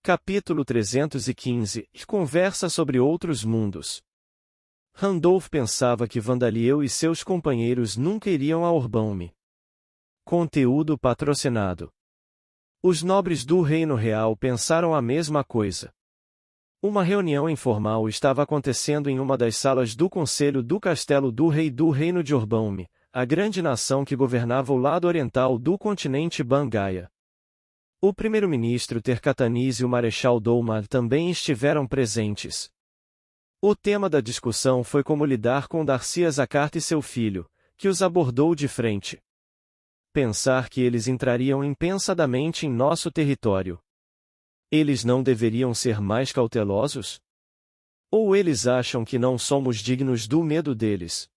Capítulo 315 – Conversa sobre outros mundos. Randolph pensava que Vandaliel e seus companheiros nunca iriam a Orbanme. Conteúdo patrocinado. Os nobres do Reino Real pensaram a mesma coisa. Uma reunião informal estava acontecendo em uma das salas do Conselho do Castelo do Rei do Reino de Orbanme, a grande nação que governava o lado oriental do continente Bangaia. O primeiro-ministro Tercatanis e o marechal Dolmar também estiveram presentes. O tema da discussão foi como lidar com Darcy Zacart e seu filho, que os abordou de frente. Pensar que eles entrariam impensadamente em nosso território. Eles não deveriam ser mais cautelosos? Ou eles acham que não somos dignos do medo deles?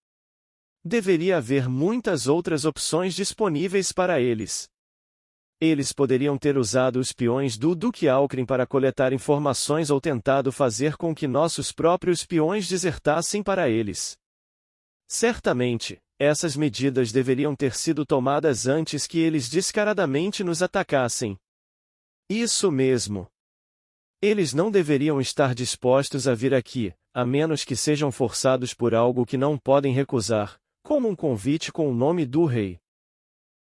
Deveria haver muitas outras opções disponíveis para eles. Eles poderiam ter usado os peões do Duque Alcrin para coletar informações ou tentado fazer com que nossos próprios peões desertassem para eles. Certamente, essas medidas deveriam ter sido tomadas antes que eles descaradamente nos atacassem. Isso mesmo. Eles não deveriam estar dispostos a vir aqui, a menos que sejam forçados por algo que não podem recusar, como um convite com o nome do rei.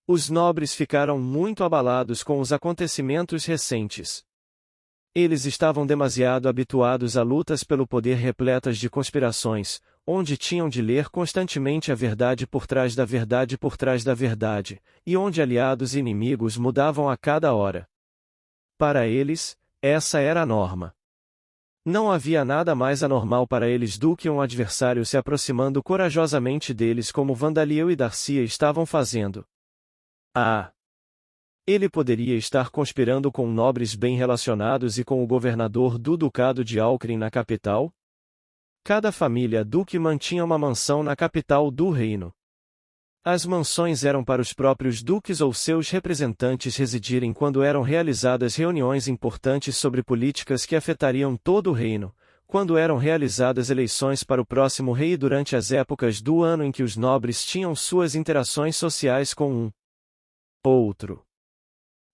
Os nobres ficaram muito abalados com os acontecimentos recentes. Eles estavam demasiado habituados a lutas pelo poder repletas de conspirações, onde tinham de ler constantemente a verdade por trás da verdade por trás da verdade, e onde aliados e inimigos mudavam a cada hora. Para eles, essa era a norma. Não havia nada mais anormal para eles do que um adversário se aproximando corajosamente deles como Vandaliel e Darcy estavam fazendo. Ele poderia estar conspirando com nobres bem relacionados e com o governador do Ducado de Alcrin na capital? Cada família duque mantinha uma mansão na capital do reino. As mansões eram para os próprios duques ou seus representantes residirem quando eram realizadas reuniões importantes sobre políticas que afetariam todo o reino, quando eram realizadas eleições para o próximo rei e durante as épocas do ano em que os nobres tinham suas interações sociais com um outro.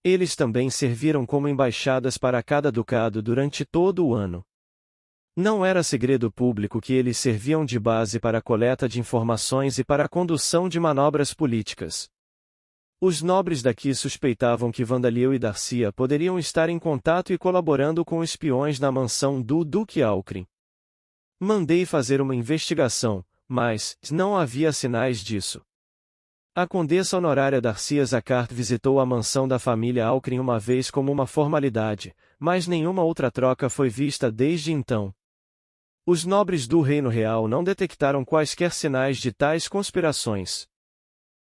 Eles também serviram como embaixadas para cada ducado durante todo o ano. Não era segredo público que eles serviam de base para a coleta de informações e para a condução de manobras políticas. Os nobres daqui suspeitavam que Vandaliel e Darcy poderiam estar em contato e colaborando com espiões na mansão do Duque Alcrin. Mandei fazer uma investigação, mas não havia sinais disso. A condessa honorária Darcy Zacart visitou a mansão da família Alcrin uma vez como uma formalidade, mas nenhuma outra troca foi vista desde então. Os nobres do Reino Real não detectaram quaisquer sinais de tais conspirações.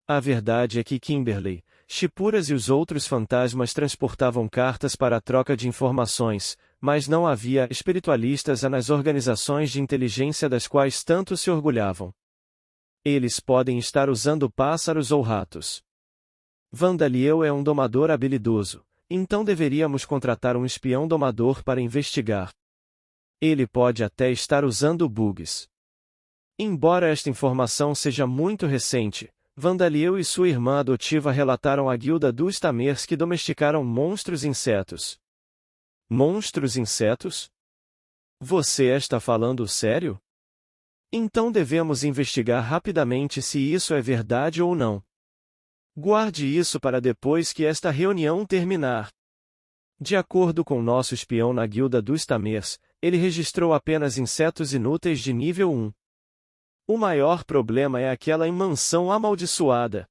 A verdade é que Kimberley, Chipuras e os outros fantasmas transportavam cartas para a troca de informações, mas não havia espiritualistas nas organizações de inteligência das quais tanto se orgulhavam. Eles podem estar usando pássaros ou ratos. Vandaliel é um domador habilidoso, então deveríamos contratar um espião domador para investigar. Ele pode até estar usando bugs. Embora esta informação seja muito recente, Vandaliel e sua irmã adotiva relataram à guilda dos Tamers que domesticaram monstros insetos. Monstros insetos? Você está falando sério? Então devemos investigar rapidamente se isso é verdade ou não. Guarde isso para depois que esta reunião terminar. De acordo com nosso espião na guilda dos Tamers, ele registrou apenas insetos inúteis de nível 1. O maior problema é aquela mansão amaldiçoada.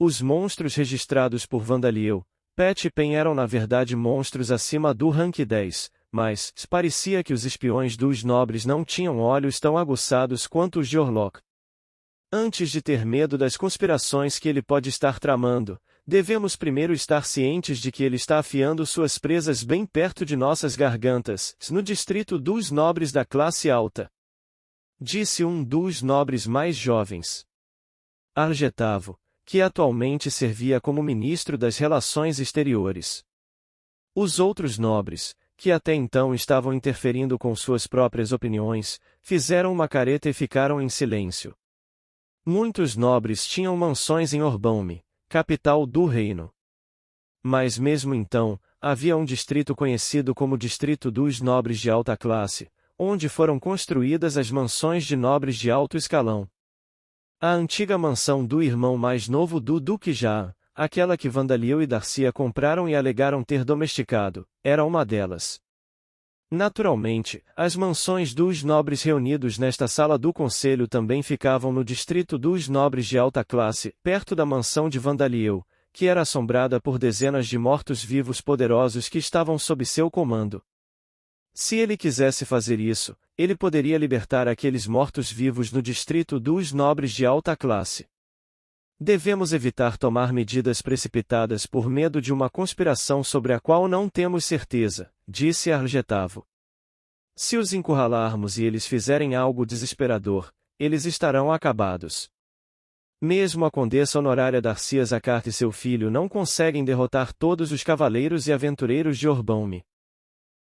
Os monstros registrados por Vandaliel, Pet e Pen eram na verdade monstros acima do rank 10, mas parecia que os espiões dos nobres não tinham olhos tão aguçados quanto os de Orlok. Antes de ter medo das conspirações que ele pode estar tramando, devemos primeiro estar cientes de que ele está afiando suas presas bem perto de nossas gargantas, no distrito dos nobres da classe alta. Disse um dos nobres mais jovens. Argetavo, que atualmente servia como ministro das Relações Exteriores. Os outros nobres, que até então estavam interferindo com suas próprias opiniões, fizeram uma careta e ficaram em silêncio. Muitos nobres tinham mansões em Orbanme, capital do reino. Mas mesmo então, havia um distrito conhecido como Distrito dos Nobres de Alta Classe, onde foram construídas as mansões de nobres de alto escalão. A antiga mansão do irmão mais novo do Duque Jaan, aquela que Vandaliel e Darcia compraram e alegaram ter domesticado, era uma delas. Naturalmente, as mansões dos nobres reunidos nesta sala do conselho também ficavam no distrito dos nobres de alta classe, perto da mansão de Vandaliel, que era assombrada por dezenas de mortos-vivos poderosos que estavam sob seu comando. Se ele quisesse fazer isso, ele poderia libertar aqueles mortos-vivos no distrito dos nobres de alta classe. Devemos evitar tomar medidas precipitadas por medo de uma conspiração sobre a qual não temos certeza, disse Argetavo. Se os encurralarmos e eles fizerem algo desesperador, eles estarão acabados. Mesmo a condessa honorária Darcia Zacart e seu filho não conseguem derrotar todos os cavaleiros e aventureiros de Orbaume.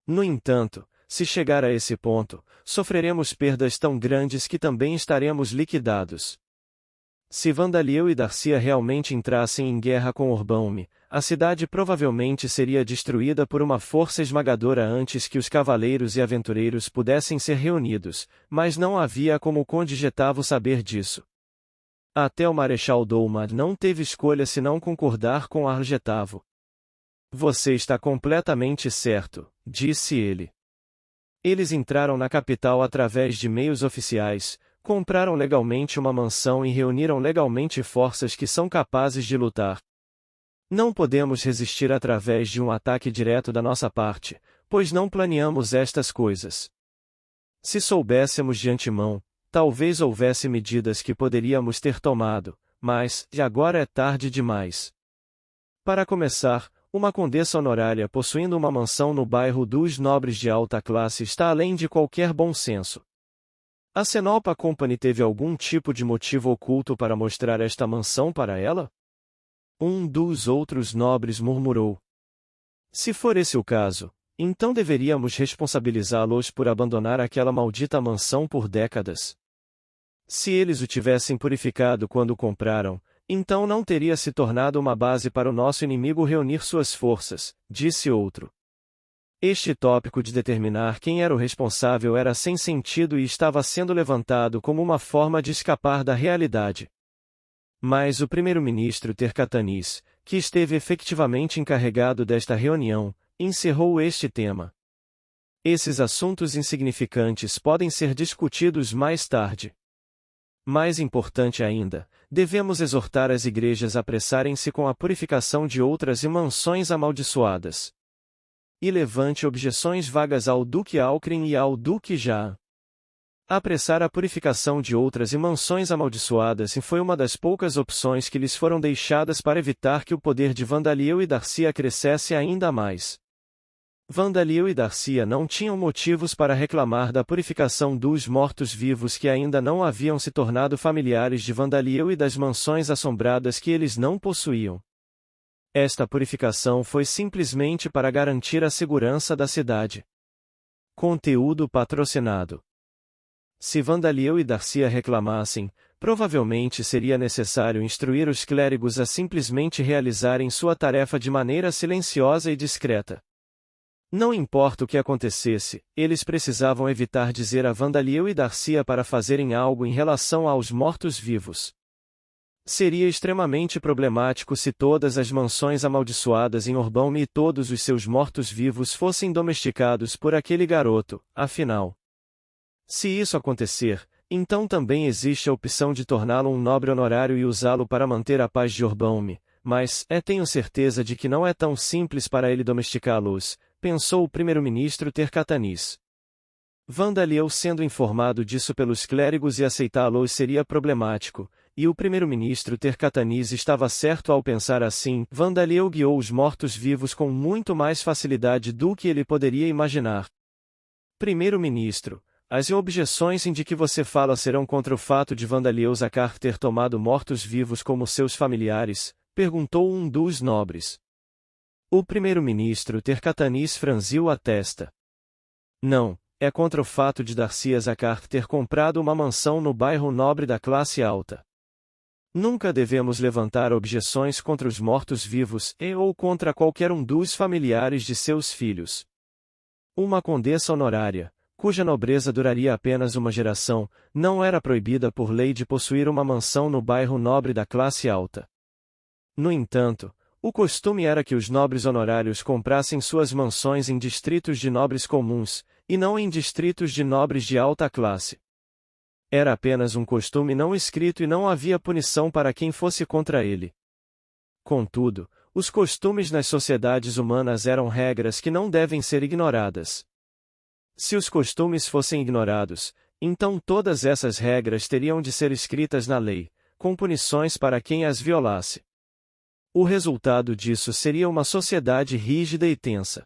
No entanto, se chegar a esse ponto, sofreremos perdas tão grandes que também estaremos liquidados. Se Vandaliel e Darcia realmente entrassem em guerra com Orbaume, a cidade provavelmente seria destruída por uma força esmagadora antes que os cavaleiros e aventureiros pudessem ser reunidos, mas não havia como o Conde Getavo saber disso. Até o Marechal Doumad não teve escolha senão concordar com Argetavo. Você está completamente certo, disse ele. Eles entraram na capital através de meios oficiais, compraram legalmente uma mansão e reuniram legalmente forças que são capazes de lutar. Não podemos resistir através de um ataque direto da nossa parte, pois não planeamos estas coisas. Se soubéssemos de antemão, talvez houvesse medidas que poderíamos ter tomado, mas, agora é tarde demais. Para começar, uma condessa honorária possuindo uma mansão no bairro dos nobres de alta classe está além de qualquer bom senso. A Cenolpa Company teve algum tipo de motivo oculto para mostrar esta mansão para ela? Um dos outros nobres murmurou. Se for esse o caso, então deveríamos responsabilizá-los por abandonar aquela maldita mansão por décadas. Se eles o tivessem purificado quando o compraram, então não teria se tornado uma base para o nosso inimigo reunir suas forças, disse outro. Este tópico de determinar quem era o responsável era sem sentido e estava sendo levantado como uma forma de escapar da realidade. Mas o primeiro-ministro Tercatanis, que esteve efetivamente encarregado desta reunião, encerrou este tema. Esses assuntos insignificantes podem ser discutidos mais tarde. Mais importante ainda, devemos exortar as igrejas a apressarem-se com a purificação de outras mansões amaldiçoadas. E levante objeções vagas ao Duque Alcrin e ao Duque Jaan. Apressar a purificação de outras mansões amaldiçoadas foi uma das poucas opções que lhes foram deixadas para evitar que o poder de Vandaliel e Darcia crescesse ainda mais. Vandaliel e Darcia não tinham motivos para reclamar da purificação dos mortos-vivos que ainda não haviam se tornado familiares de Vandaliel e das mansões assombradas que eles não possuíam. Esta purificação foi simplesmente para garantir a segurança da cidade. Conteúdo patrocinado. Se Vandaliel e Darcia reclamassem, provavelmente seria necessário instruir os clérigos a simplesmente realizarem sua tarefa de maneira silenciosa e discreta. Não importa o que acontecesse, eles precisavam evitar dizer a Vandaliel e Darcia para fazerem algo em relação aos mortos-vivos. Seria extremamente problemático se todas as mansões amaldiçoadas em Orbaume e todos os seus mortos-vivos fossem domesticados por aquele garoto, afinal. Se isso acontecer, então também existe a opção de torná-lo um nobre honorário e usá-lo para manter a paz de Orbaume, mas, tenho certeza de que não é tão simples para ele domesticá-los, pensou o primeiro-ministro Tercatanis. Vandaliel sendo informado disso pelos clérigos e aceitá-los seria problemático, e o primeiro-ministro Tercatanis estava certo ao pensar assim. Vandaliel guiou os mortos-vivos com muito mais facilidade do que ele poderia imaginar. Primeiro-ministro, as objeções em de que você fala serão contra o fato de Vandaliel Zacart ter tomado mortos-vivos como seus familiares? Perguntou um dos nobres. O primeiro-ministro Tercatanis franziu a testa. Não, é contra o fato de Darcia Zacart ter comprado uma mansão no bairro nobre da classe alta. Nunca devemos levantar objeções contra os mortos-vivos ou contra qualquer um dos familiares de seus filhos. Uma condessa honorária, cuja nobreza duraria apenas uma geração, não era proibida por lei de possuir uma mansão no bairro nobre da classe alta. No entanto, o costume era que os nobres honorários comprassem suas mansões em distritos de nobres comuns, e não em distritos de nobres de alta classe. Era apenas um costume não escrito e não havia punição para quem fosse contra ele. Contudo, os costumes nas sociedades humanas eram regras que não devem ser ignoradas. Se os costumes fossem ignorados, então todas essas regras teriam de ser escritas na lei, com punições para quem as violasse. O resultado disso seria uma sociedade rígida e tensa.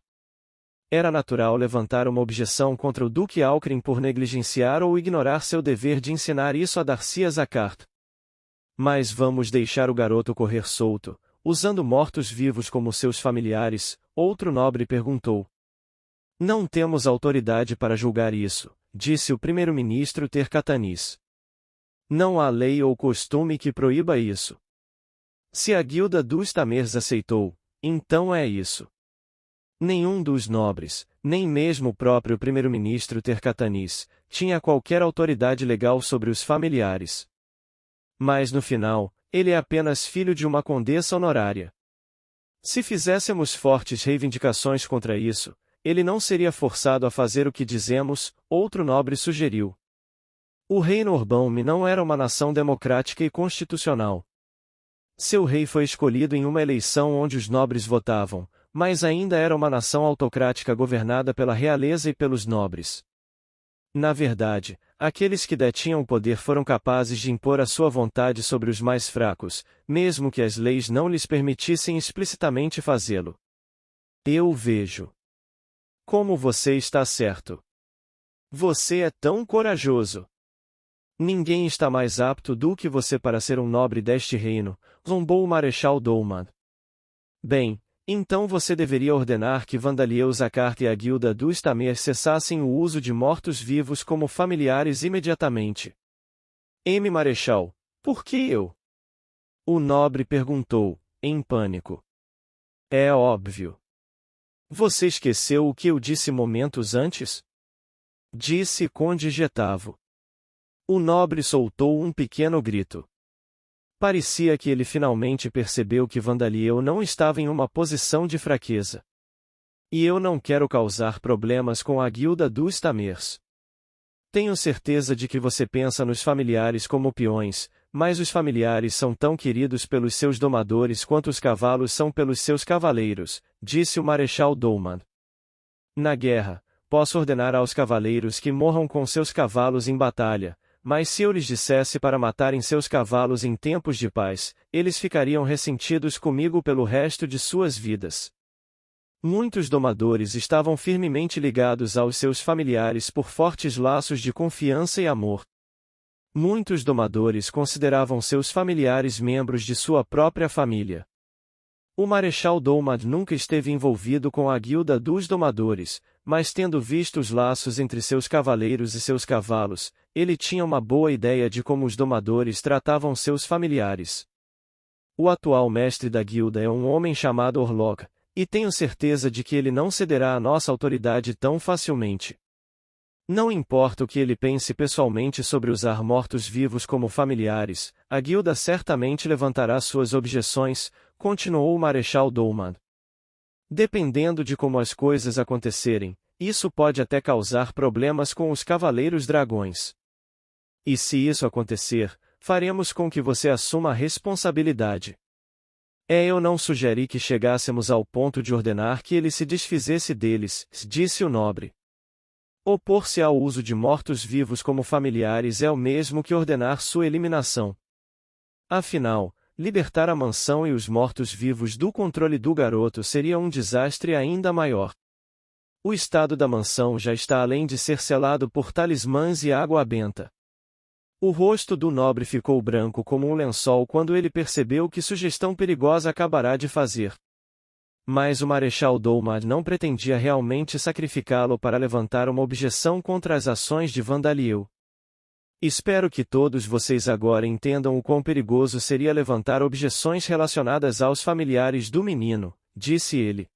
Era natural levantar uma objeção contra o Duque Alckrin por negligenciar ou ignorar seu dever de ensinar isso a Darcia Zacart. Mas vamos deixar o garoto correr solto, usando mortos-vivos como seus familiares? Outro nobre perguntou. Não temos autoridade para julgar isso, disse o primeiro-ministro Tercatanis. Não há lei ou costume que proíba isso. Se a guilda dos Tamers aceitou, então é isso. Nenhum dos nobres, nem mesmo o próprio primeiro-ministro Tercatanis, tinha qualquer autoridade legal sobre os familiares. Mas no final, ele é apenas filho de uma condessa honorária. Se fizéssemos fortes reivindicações contra isso, ele não seria forçado a fazer o que dizemos, outro nobre sugeriu. O reino Urbão-me não era uma nação democrática e constitucional. Seu rei foi escolhido em uma eleição onde os nobres votavam, mas ainda era uma nação autocrática governada pela realeza e pelos nobres. Na verdade, aqueles que detinham o poder foram capazes de impor a sua vontade sobre os mais fracos, mesmo que as leis não lhes permitissem explicitamente fazê-lo. Eu vejo. Como você está certo. Você é tão corajoso. Ninguém está mais apto do que você para ser um nobre deste reino, zombou o Marechal Dolman. Bem, então você deveria ordenar que Vandalieu Zacart e a guilda dos Tamer cessassem o uso de mortos-vivos como familiares imediatamente. Marechal, por que eu? O nobre perguntou, em pânico. É óbvio. Você esqueceu o que eu disse momentos antes? Disse Conde Getavo. O nobre soltou um pequeno grito. Parecia que ele finalmente percebeu que Vandalieu não estava em uma posição de fraqueza. E eu não quero causar problemas com a guilda dos Tamers. Tenho certeza de que você pensa nos familiares como peões, mas os familiares são tão queridos pelos seus domadores quanto os cavalos são pelos seus cavaleiros, disse o Marechal Dolman. Na guerra, posso ordenar aos cavaleiros que morram com seus cavalos em batalha, mas se eu lhes dissesse para matarem seus cavalos em tempos de paz, eles ficariam ressentidos comigo pelo resto de suas vidas. Muitos domadores estavam firmemente ligados aos seus familiares por fortes laços de confiança e amor. Muitos domadores consideravam seus familiares membros de sua própria família. O Marechal Dolman nunca esteve envolvido com a guilda dos domadores, mas tendo visto os laços entre seus cavaleiros e seus cavalos, ele tinha uma boa ideia de como os domadores tratavam seus familiares. O atual mestre da guilda é um homem chamado Orlok, e tenho certeza de que ele não cederá à nossa autoridade tão facilmente. Não importa o que ele pense pessoalmente sobre usar mortos-vivos como familiares, a guilda certamente levantará suas objeções, continuou o Marechal Dolman. Dependendo de como as coisas acontecerem, isso pode até causar problemas com os Cavaleiros Dragões. E se isso acontecer, faremos com que você assuma a responsabilidade. Eu não sugeri que chegássemos ao ponto de ordenar que ele se desfizesse deles, disse o nobre. Opor-se ao uso de mortos-vivos como familiares é o mesmo que ordenar sua eliminação. Afinal, libertar a mansão e os mortos-vivos do controle do garoto seria um desastre ainda maior. O estado da mansão já está além de ser selado por talismãs e água benta. O rosto do nobre ficou branco como um lençol quando ele percebeu que sugestão perigosa acabará de fazer. Mas o Marechal Dolman não pretendia realmente sacrificá-lo para levantar uma objeção contra as ações de Vandalieu. Espero que todos vocês agora entendam o quão perigoso seria levantar objeções relacionadas aos familiares do menino, disse ele.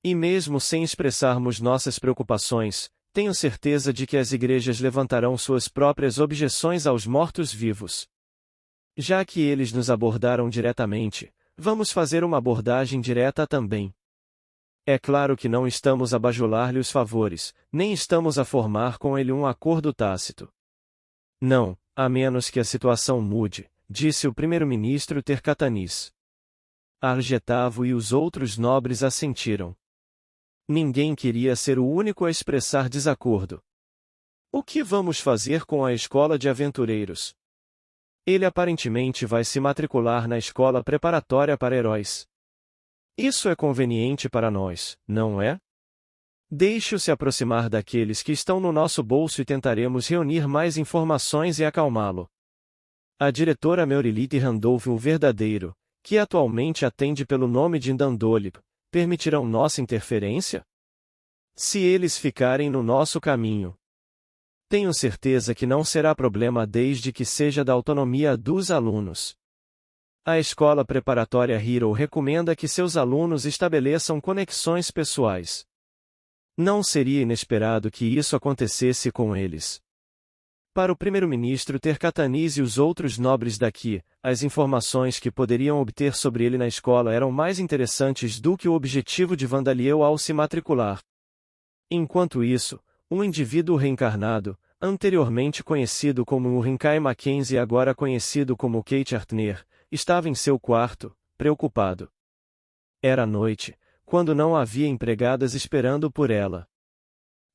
E mesmo sem expressarmos nossas preocupações, tenho certeza de que as igrejas levantarão suas próprias objeções aos mortos-vivos. Já que eles nos abordaram diretamente, vamos fazer uma abordagem direta também. É claro que não estamos a bajular-lhe os favores, nem estamos a formar com ele um acordo tácito. Não, a menos que a situação mude, disse o primeiro-ministro Tercatanis. Argetavo e os outros nobres assentiram. Ninguém queria ser o único a expressar desacordo. O que vamos fazer com a escola de aventureiros? Ele aparentemente vai se matricular na escola preparatória para heróis. Isso é conveniente para nós, não é? Deixe-o se aproximar daqueles que estão no nosso bolso e tentaremos reunir mais informações e acalmá-lo. A diretora Meurilith Randolph, o verdadeiro, que atualmente atende pelo nome de Dandolip, permitirão nossa interferência? Se eles ficarem no nosso caminho. Tenho certeza que não será problema desde que seja da autonomia dos alunos. A escola preparatória Hero recomenda que seus alunos estabeleçam conexões pessoais. Não seria inesperado que isso acontecesse com eles. Para o primeiro-ministro Tercatanis e os outros nobres daqui, as informações que poderiam obter sobre ele na escola eram mais interessantes do que o objetivo de Vandaliel ao se matricular. Enquanto isso, um indivíduo reencarnado, anteriormente conhecido como Rinkai Mackenzie e agora conhecido como Kate Artner, estava em seu quarto, preocupado. Era noite, quando não havia empregadas esperando por ela.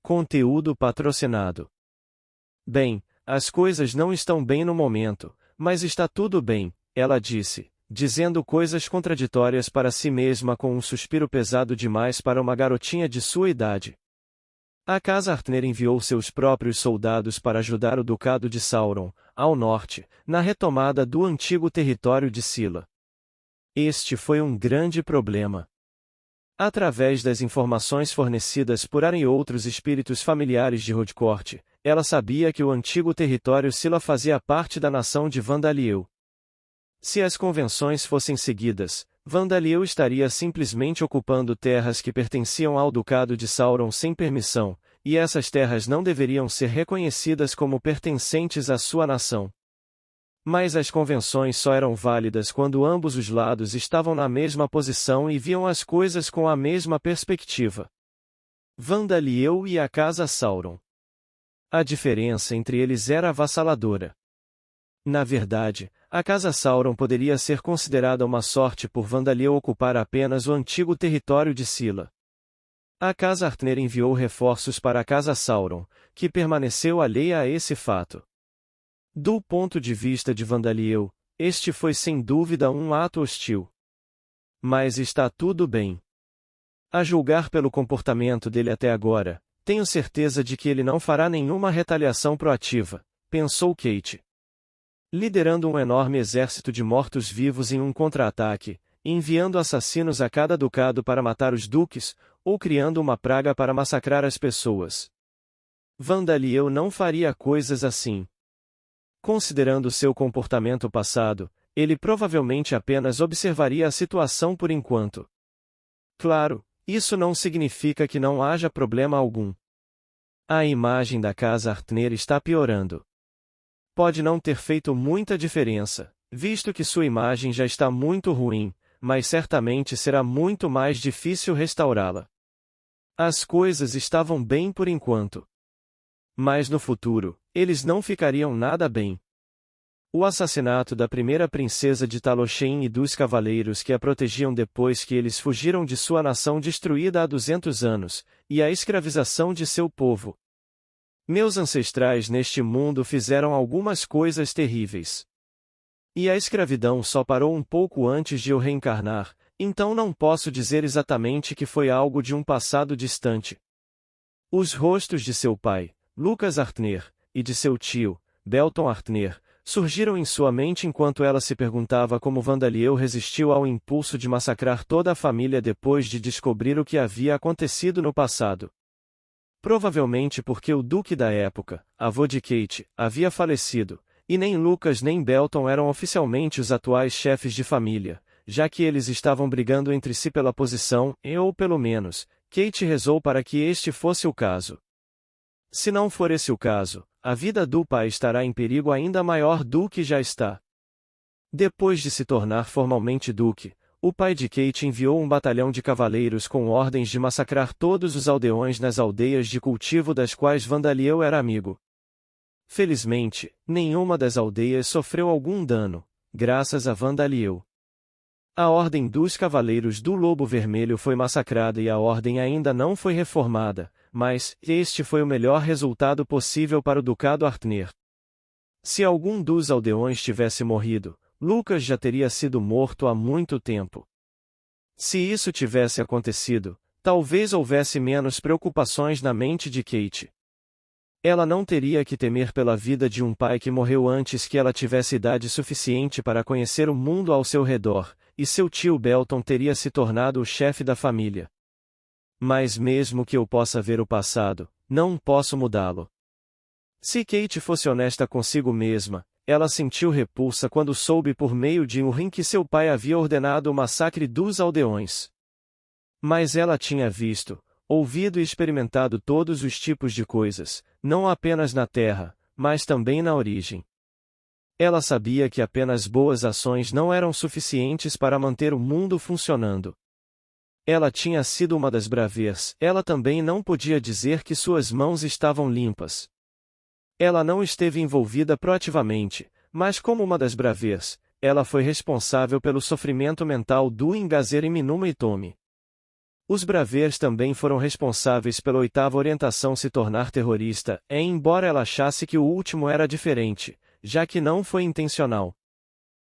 Conteúdo patrocinado. Bem, as coisas não estão bem no momento, mas está tudo bem, ela disse, dizendo coisas contraditórias para si mesma com um suspiro pesado demais para uma garotinha de sua idade. A casa Artner enviou seus próprios soldados para ajudar o Ducado de Sauron, ao norte, na retomada do antigo território de Sila. Este foi um grande problema. Através das informações fornecidas por Aren e outros espíritos familiares de Rodcourt, ela sabia que o antigo território Sila fazia parte da nação de Vandaliel. Se as convenções fossem seguidas, Vandaliel estaria simplesmente ocupando terras que pertenciam ao Ducado de Sauron sem permissão, e essas terras não deveriam ser reconhecidas como pertencentes à sua nação. Mas as convenções só eram válidas quando ambos os lados estavam na mesma posição e viam as coisas com a mesma perspectiva. Vandaliel e a Casa Sauron. A diferença entre eles era avassaladora. Na verdade, a Casa Sauron poderia ser considerada uma sorte por Vandaliel ocupar apenas o antigo território de Sila. A Casa Artner enviou reforços para a Casa Sauron, que permaneceu alheia a esse fato. Do ponto de vista de Vandaliel, este foi sem dúvida um ato hostil. Mas está tudo bem. A julgar pelo comportamento dele até agora, tenho certeza de que ele não fará nenhuma retaliação proativa, pensou Kate. Liderando um enorme exército de mortos-vivos em um contra-ataque, enviando assassinos a cada ducado para matar os duques, ou criando uma praga para massacrar as pessoas. Vandaliel não faria coisas assim. Considerando seu comportamento passado, ele provavelmente apenas observaria a situação por enquanto. Claro, isso não significa que não haja problema algum. A imagem da Casa Artner está piorando. Pode não ter feito muita diferença, visto que sua imagem já está muito ruim, mas certamente será muito mais difícil restaurá-la. As coisas estavam bem por enquanto. Mas no futuro, eles não ficariam nada bem. O assassinato da primeira princesa de Taloshen e dos cavaleiros que a protegiam depois que eles fugiram de sua nação destruída há 200 anos, e a escravização de seu povo. Meus ancestrais neste mundo fizeram algumas coisas terríveis. E a escravidão só parou um pouco antes de eu reencarnar, então não posso dizer exatamente que foi algo de um passado distante. Os rostos de seu pai, Lucas Artner, e de seu tio, Belton Artner, surgiram em sua mente enquanto ela se perguntava como Vandaliel resistiu ao impulso de massacrar toda a família depois de descobrir o que havia acontecido no passado. Provavelmente porque o duque da época, avô de Kate, havia falecido, e nem Lucas nem Belton eram oficialmente os atuais chefes de família, já que eles estavam brigando entre si pela posição, ou pelo menos, Kate rezou para que este fosse o caso. Se não for esse o caso, a vida do pai estará em perigo ainda maior do que já está. Depois de se tornar formalmente duque, o pai de Kate enviou um batalhão de cavaleiros com ordens de massacrar todos os aldeões nas aldeias de cultivo das quais Vandaliel era amigo. Felizmente, nenhuma das aldeias sofreu algum dano, graças a Vandaliel. A Ordem dos Cavaleiros do Lobo Vermelho foi massacrada e a Ordem ainda não foi reformada, mas este foi o melhor resultado possível para o Ducado Artner. Se algum dos aldeões tivesse morrido, Lucas já teria sido morto há muito tempo. Se isso tivesse acontecido, talvez houvesse menos preocupações na mente de Kate. Ela não teria que temer pela vida de um pai que morreu antes que ela tivesse idade suficiente para conhecer o mundo ao seu redor, e seu tio Belton teria se tornado o chefe da família. Mas mesmo que eu possa ver o passado, não posso mudá-lo. Se Kate fosse honesta consigo mesma, ela sentiu repulsa quando soube por meio de Urim que seu pai havia ordenado o massacre dos aldeões. Mas ela tinha visto, ouvido e experimentado todos os tipos de coisas, não apenas na Terra, mas também na origem. Ela sabia que apenas boas ações não eram suficientes para manter o mundo funcionando. Ela tinha sido uma das Bravers, ela também não podia dizer que suas mãos estavam limpas. Ela não esteve envolvida proativamente, mas como uma das Bravers, ela foi responsável pelo sofrimento mental do Ingazer e Minuma Itomi. Os Bravers também foram responsáveis pela oitava orientação se tornar terrorista, embora ela achasse que o último era diferente, já que não foi intencional.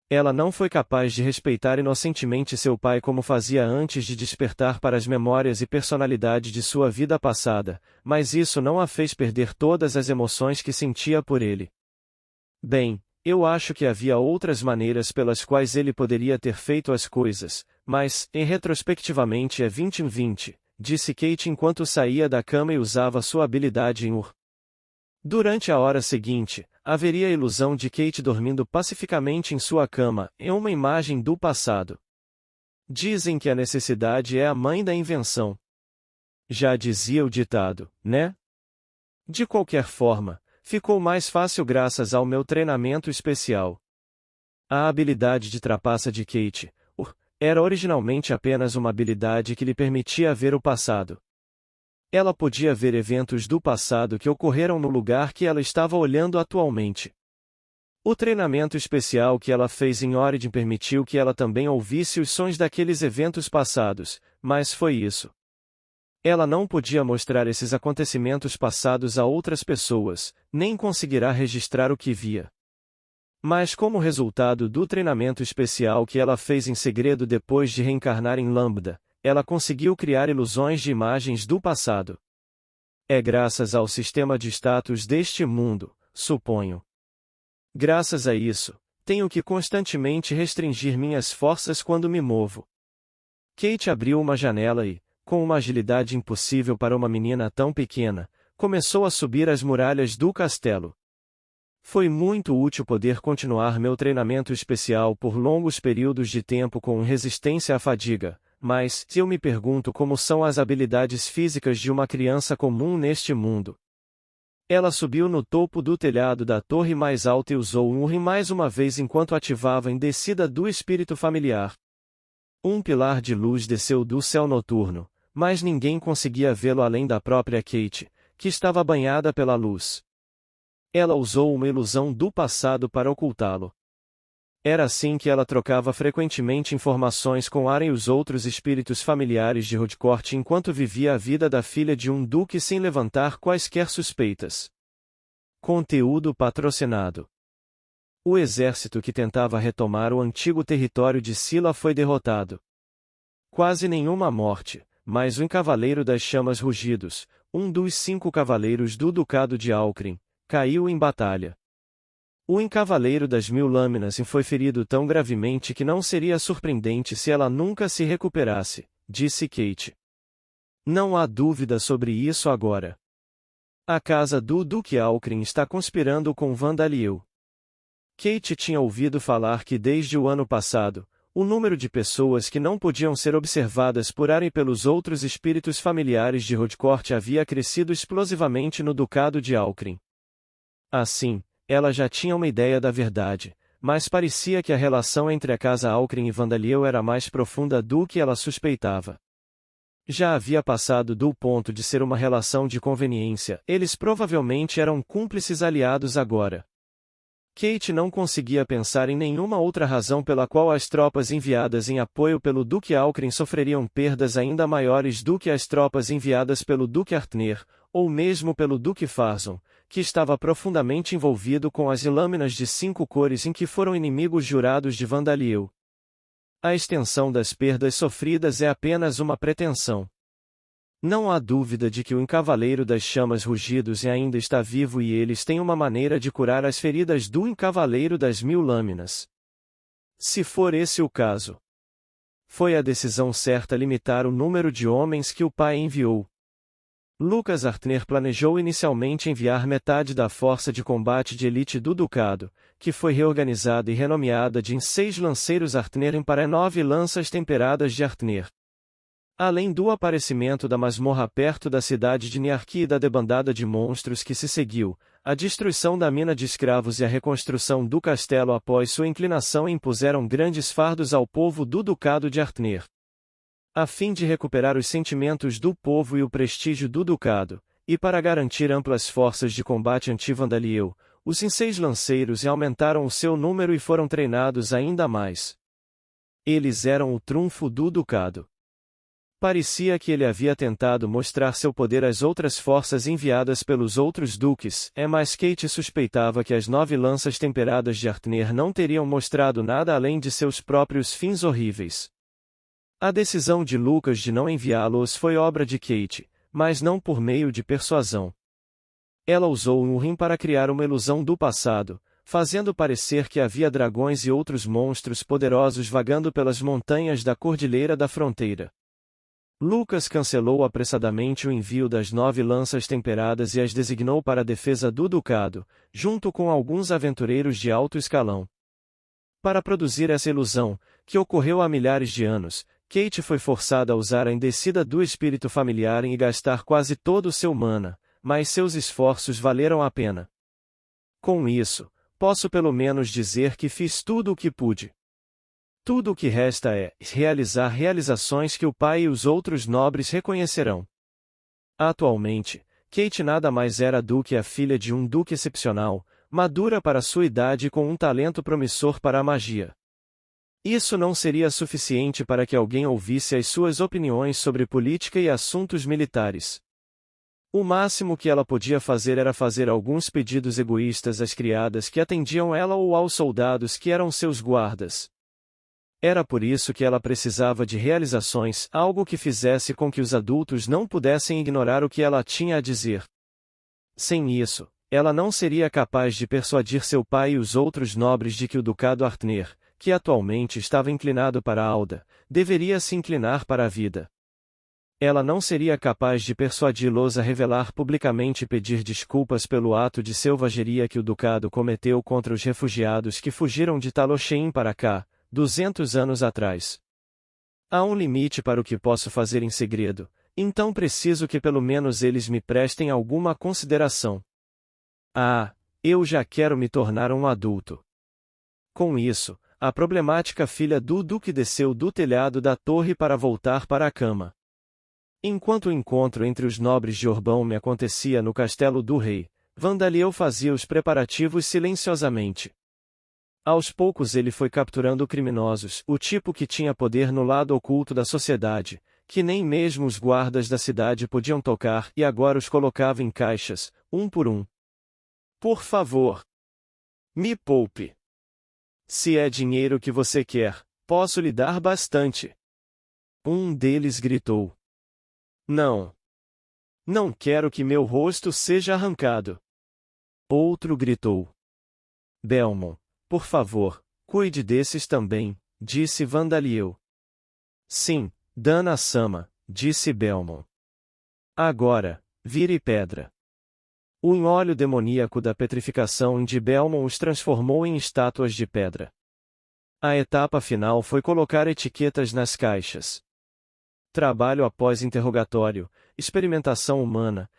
Ela não foi capaz de respeitar inocentemente seu pai como fazia antes de despertar para as memórias e personalidade de sua vida passada, mas isso não a fez perder todas as emoções que sentia por ele. Bem, eu acho que havia outras maneiras pelas quais ele poderia ter feito as coisas, mas, retrospectivamente é 20/20, disse Kate enquanto saía da cama e usava sua habilidade em Ur. Durante a hora seguinte, haveria a ilusão de Kate dormindo pacificamente em sua cama, uma imagem do passado. Dizem que a necessidade é a mãe da invenção. Já dizia o ditado, né? De qualquer forma, ficou mais fácil graças ao meu treinamento especial. A habilidade de trapaça de Kate, era originalmente apenas uma habilidade que lhe permitia ver o passado. Ela podia ver eventos do passado que ocorreram no lugar que ela estava olhando atualmente. O treinamento especial que ela fez em Origin permitiu que ela também ouvisse os sons daqueles eventos passados, mas foi isso. Ela não podia mostrar esses acontecimentos passados a outras pessoas, nem conseguirá registrar o que via. Mas como resultado do treinamento especial que ela fez em segredo depois de reencarnar em Lambda, ela conseguiu criar ilusões de imagens do passado. É graças ao sistema de status deste mundo, suponho. Graças a isso, tenho que constantemente restringir minhas forças quando me movo. Kate abriu uma janela e, com uma agilidade impossível para uma menina tão pequena, começou a subir as muralhas do castelo. Foi muito útil poder continuar meu treinamento especial por longos períodos de tempo com resistência à fadiga, mas eu me pergunto como são as habilidades físicas de uma criança comum neste mundo. Ela subiu no topo do telhado da torre mais alta e usou um Urim mais uma vez enquanto ativava em descida do espírito familiar. Um pilar de luz desceu do céu noturno, mas ninguém conseguia vê-lo além da própria Kate, que estava banhada pela luz. Ela usou uma ilusão do passado para ocultá-lo. Era assim que ela trocava frequentemente informações com Aren e os outros espíritos familiares de Rodcourt enquanto vivia a vida da filha de um duque sem levantar quaisquer suspeitas. Conteúdo patrocinado. O exército que tentava retomar o antigo território de Sila foi derrotado. Quase nenhuma morte, mas o Cavaleiro das Chamas Rugidos, um dos 5 cavaleiros do Ducado de Alcrim, caiu em batalha. O Cavaleiro das 1000 Lâminas foi ferido tão gravemente que não seria surpreendente se ela nunca se recuperasse, disse Kate. Não há dúvida sobre isso agora. A casa do Duque Alcrin está conspirando com Vandaliel. Kate tinha ouvido falar que desde o ano passado, o número de pessoas que não podiam ser observadas por ar e pelos outros espíritos familiares de Rodcourt havia crescido explosivamente no Ducado de Alcrin. Assim, ela já tinha uma ideia da verdade, mas parecia que a relação entre a casa Alcrin e Vandaliel era mais profunda do que ela suspeitava. Já havia passado do ponto de ser uma relação de conveniência, eles provavelmente eram cúmplices aliados agora. Kate não conseguia pensar em nenhuma outra razão pela qual as tropas enviadas em apoio pelo Duque Alcrin sofreriam perdas ainda maiores do que as tropas enviadas pelo Duque Artner, ou mesmo pelo Duque Farzon, que estava profundamente envolvido com as lâminas de 5 cores em que foram inimigos jurados de Vandaliel. A extensão das perdas sofridas é apenas uma pretensão. Não há dúvida de que o Encavaleiro das Chamas Rugidos ainda está vivo e eles têm uma maneira de curar as feridas do Encavaleiro das 1000 Lâminas. Se for esse o caso, foi a decisão certa limitar o número de homens que o pai enviou. Lucas Artner planejou inicialmente enviar metade da força de combate de elite do Ducado, que foi reorganizada e renomeada de 6 lanceiros Artner para 9 lanças temperadas de Artner. Além do aparecimento da masmorra perto da cidade de Niarki e da debandada de monstros que se seguiu, a destruição da mina de escravos e a reconstrução do castelo após sua inclinação impuseram grandes fardos ao povo do Ducado de Artner. A fim de recuperar os sentimentos do povo e o prestígio do Ducado, e para garantir amplas forças de combate anti-Vandaliel, os 6 lanceiros aumentaram o seu número e foram treinados ainda mais. Eles eram o trunfo do Ducado. Parecia que ele havia tentado mostrar seu poder às outras forças enviadas pelos outros duques, mas Kate suspeitava que as 9 lanças temperadas de Artner não teriam mostrado nada além de seus próprios fins horríveis. A decisão de Lucas de não enviá-los foi obra de Kate, mas não por meio de persuasão. Ela usou um rim para criar uma ilusão do passado, fazendo parecer que havia dragões e outros monstros poderosos vagando pelas montanhas da Cordilheira da Fronteira. Lucas cancelou apressadamente o envio das 9 lanças temperadas e as designou para a defesa do Ducado, junto com alguns aventureiros de alto escalão. Para produzir essa ilusão, que ocorreu há milhares de anos, Kate foi forçada a usar a endecida do espírito familiar e gastar quase todo o seu mana, mas seus esforços valeram a pena. Com isso, posso pelo menos dizer que fiz tudo o que pude. Tudo o que resta é realizar realizações que o pai e os outros nobres reconhecerão. Atualmente, Kate nada mais era do que a filha de um duque excepcional, madura para sua idade e com um talento promissor para a magia. Isso não seria suficiente para que alguém ouvisse as suas opiniões sobre política e assuntos militares. O máximo que ela podia fazer era fazer alguns pedidos egoístas às criadas que atendiam ela ou aos soldados que eram seus guardas. Era por isso que ela precisava de realizações, algo que fizesse com que os adultos não pudessem ignorar o que ela tinha a dizer. Sem isso, ela não seria capaz de persuadir seu pai e os outros nobres de que o Ducado Artner, que atualmente estava inclinado para a Alda, deveria se inclinar para a vida. Ela não seria capaz de persuadi-los a revelar publicamente e pedir desculpas pelo ato de selvageria que o Ducado cometeu contra os refugiados que fugiram de Talosheim para cá, 200 anos atrás. Há um limite para o que posso fazer em segredo, então preciso que pelo menos eles me prestem alguma consideração. Eu já quero me tornar um adulto. Com isso, a problemática filha do Duque desceu do telhado da torre para voltar para a cama. Enquanto o encontro entre os nobres de Orbão acontecia no castelo do rei, Vandaliel fazia os preparativos silenciosamente. Aos poucos ele foi capturando criminosos, o tipo que tinha poder no lado oculto da sociedade, que nem mesmo os guardas da cidade podiam tocar, e agora os colocava em caixas, um por um. Por favor, me poupe. Se é dinheiro que você quer, posso lhe dar bastante. Um deles gritou. Não. Não quero que meu rosto seja arrancado. Outro gritou. Belmont, por favor, cuide desses também, disse Vandaliel. Sim, Dana Sama, disse Belmont. Agora, vire pedra. O óleo demoníaco da petrificação de Belmont os transformou em estátuas de pedra. A etapa final foi colocar etiquetas nas caixas. Trabalho após interrogatório, experimentação humana,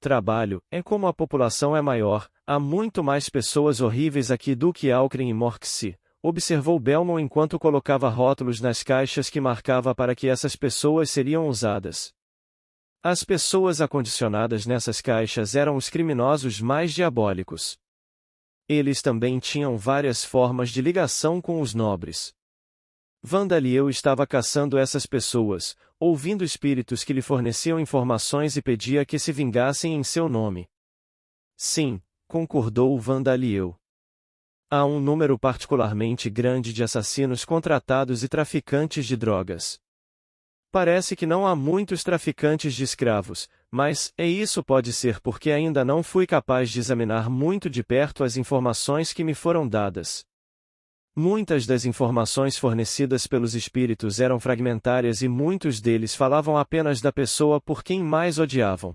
trabalho, como a população é maior, há muito mais pessoas horríveis aqui do que Alcrim e Morksey, observou Belmont enquanto colocava rótulos nas caixas que marcava para que essas pessoas seriam usadas. As pessoas acondicionadas nessas caixas eram os criminosos mais diabólicos. Eles também tinham várias formas de ligação com os nobres. Vandaliel estava caçando essas pessoas, ouvindo espíritos que lhe forneciam informações e pedia que se vingassem em seu nome. Sim, concordou Vandaliel. Há um número particularmente grande de assassinos contratados e traficantes de drogas. Parece que não há muitos traficantes de escravos, mas isso pode ser porque ainda não fui capaz de examinar muito de perto as informações que me foram dadas. Muitas das informações fornecidas pelos espíritos eram fragmentárias e muitos deles falavam apenas da pessoa por quem mais odiavam.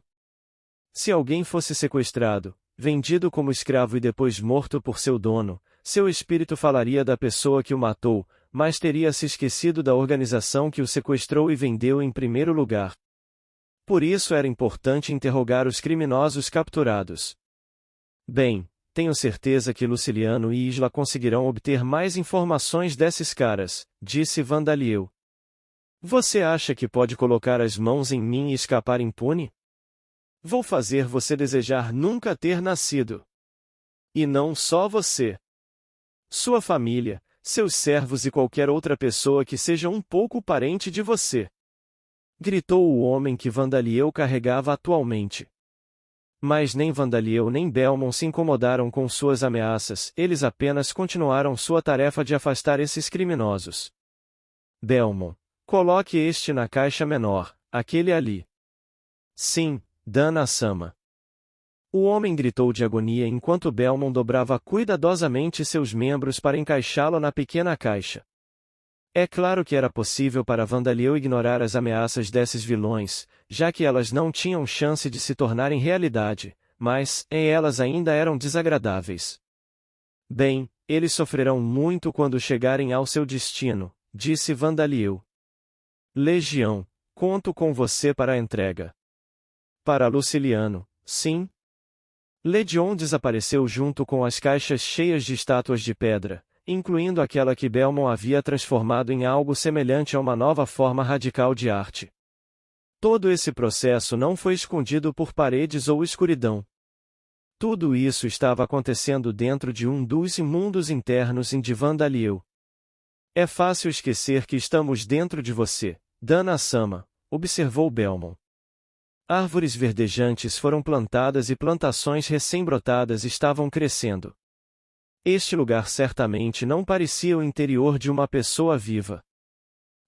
Se alguém fosse sequestrado, vendido como escravo e depois morto por seu dono, seu espírito falaria da pessoa que o matou, mas teria se esquecido da organização que o sequestrou e vendeu em primeiro lugar. Por isso era importante interrogar os criminosos capturados. Bem, tenho certeza que Luciliano e Isla conseguirão obter mais informações desses caras, disse Vandaliel. Você acha que pode colocar as mãos em mim e escapar impune? Vou fazer você desejar nunca ter nascido. E não só você. Sua família, seus servos e qualquer outra pessoa que seja um pouco parente de você. Gritou o homem que Vandaliel carregava atualmente. Mas nem Vandaliel nem Belmont se incomodaram com suas ameaças, eles apenas continuaram sua tarefa de afastar esses criminosos. Belmont, coloque este na caixa menor, aquele ali. Sim, Dana-sama. O homem gritou de agonia enquanto Belmont dobrava cuidadosamente seus membros para encaixá-lo na pequena caixa. É claro que era possível para Vandaliel ignorar as ameaças desses vilões, já que elas não tinham chance de se tornarem realidade, mas elas ainda eram desagradáveis. Bem, eles sofrerão muito quando chegarem ao seu destino, disse Vandaliel. Legião, conto com você para a entrega. Para Luciliano, sim? Legion desapareceu junto com as caixas cheias de estátuas de pedra, incluindo aquela que Belmont havia transformado em algo semelhante a uma nova forma radical de arte. Todo esse processo não foi escondido por paredes ou escuridão. Tudo isso estava acontecendo dentro de um dos mundos internos de Vandaliel. É fácil esquecer que estamos dentro de você, Dana-sama, observou Belmont. Árvores verdejantes foram plantadas e plantações recém-brotadas estavam crescendo. Este lugar certamente não parecia o interior de uma pessoa viva.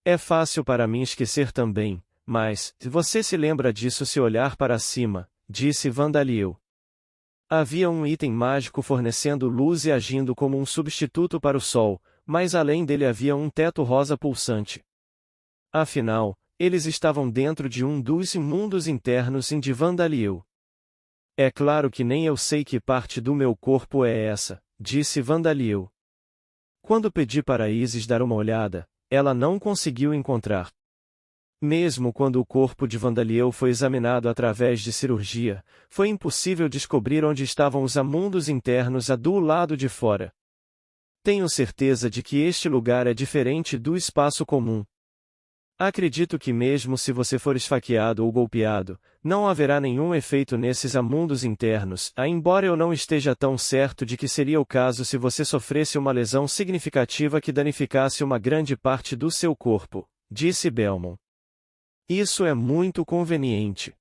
É fácil para mim esquecer também, mas você se lembra disso se olhar para cima, disse Vandaliel. Havia um item mágico fornecendo luz e agindo como um substituto para o sol, mas além dele havia um teto rosa pulsante. Afinal, eles estavam dentro de um dos mundos internos de Vandaliel. É claro que nem eu sei que parte do meu corpo é essa, disse Vandaliel. Quando pedi para Isis dar uma olhada, ela não conseguiu encontrar. Mesmo quando o corpo de Vandaliel foi examinado através de cirurgia, foi impossível descobrir onde estavam os mundos internos do lado de fora. Tenho certeza de que este lugar é diferente do espaço comum. Acredito que mesmo se você for esfaqueado ou golpeado, não haverá nenhum efeito nesses mundos internos, embora eu não esteja tão certo de que seria o caso se você sofresse uma lesão significativa que danificasse uma grande parte do seu corpo, disse Belmont. Isso é muito conveniente.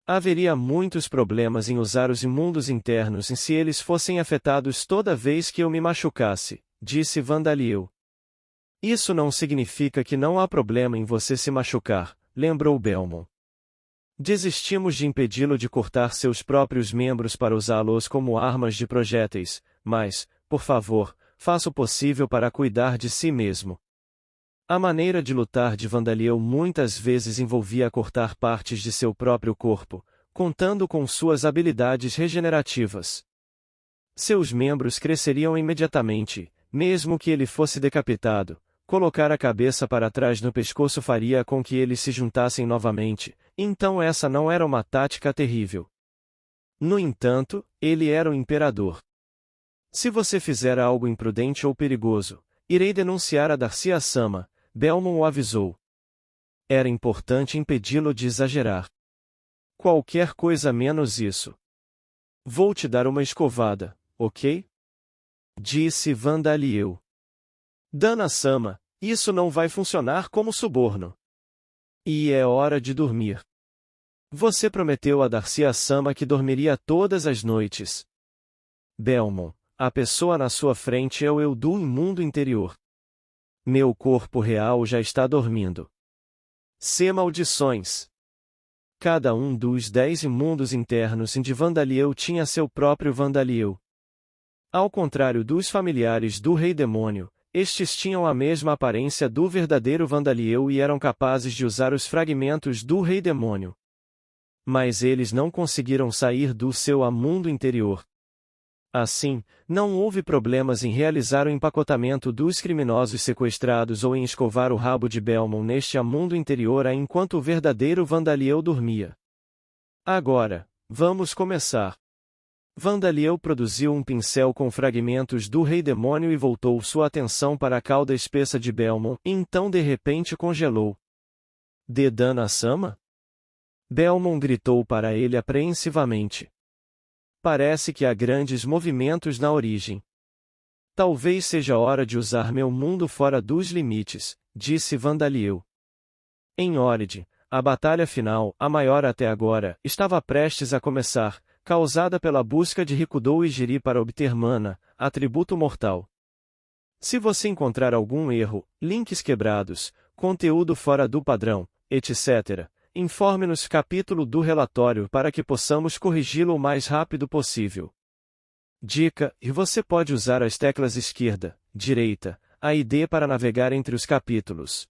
Haveria muitos problemas em usar os mundos internos se eles fossem afetados toda vez que eu me machucasse, disse Vandaliel. Isso não significa que não há problema em você se machucar, lembrou Belmont. Desistimos de impedi-lo de cortar seus próprios membros para usá-los como armas de projéteis, mas, por favor, faça o possível para cuidar de si mesmo. A maneira de lutar de Vandaliel muitas vezes envolvia cortar partes de seu próprio corpo, contando com suas habilidades regenerativas. Seus membros cresceriam imediatamente, mesmo que ele fosse decapitado. Colocar a cabeça para trás no pescoço faria com que eles se juntassem novamente, então essa não era uma tática terrível. No entanto, ele era o imperador. Se você fizer algo imprudente ou perigoso, irei denunciar a Darcy-sama, Belmont o avisou. Era importante impedi-lo de exagerar. Qualquer coisa menos isso. Vou te dar uma escovada, ok? Disse Vandaliel. Dana-sama, isso não vai funcionar como suborno. E é hora de dormir. Você prometeu a Darcy-sama que dormiria todas as noites. Belmont, a pessoa na sua frente é o eu do imundo interior. Meu corpo real já está dormindo. Se maldições. Cada um dos 10 imundos internos de Vandaliel tinha seu próprio Vandaliel. Ao contrário dos familiares do Rei Demônio, estes tinham a mesma aparência do verdadeiro Vandaliel e eram capazes de usar os fragmentos do Rei Demônio. Mas eles não conseguiram sair do seu amundo interior. Assim, não houve problemas em realizar o empacotamento dos criminosos sequestrados ou em escovar o rabo de Belmont neste amundo interior enquanto o verdadeiro Vandaliel dormia. Agora, vamos começar. Vandaliel produziu um pincel com fragmentos do Rei Demônio e voltou sua atenção para a cauda espessa de Belmont, e então de repente congelou. De Dana-sama? Belmont gritou para ele apreensivamente. Parece que há grandes movimentos na origem. Talvez seja hora de usar meu mundo fora dos limites, disse Vandaliel. Em Orid, a batalha final, a maior até agora, estava prestes a começar, causada pela busca de Rikudou e Jiri para obter mana, atributo mortal. Se você encontrar algum erro, links quebrados, conteúdo fora do padrão, etc., informe-nos capítulo do relatório para que possamos corrigi-lo o mais rápido possível. Dica: e você pode usar as teclas esquerda, direita, A e D para navegar entre os capítulos.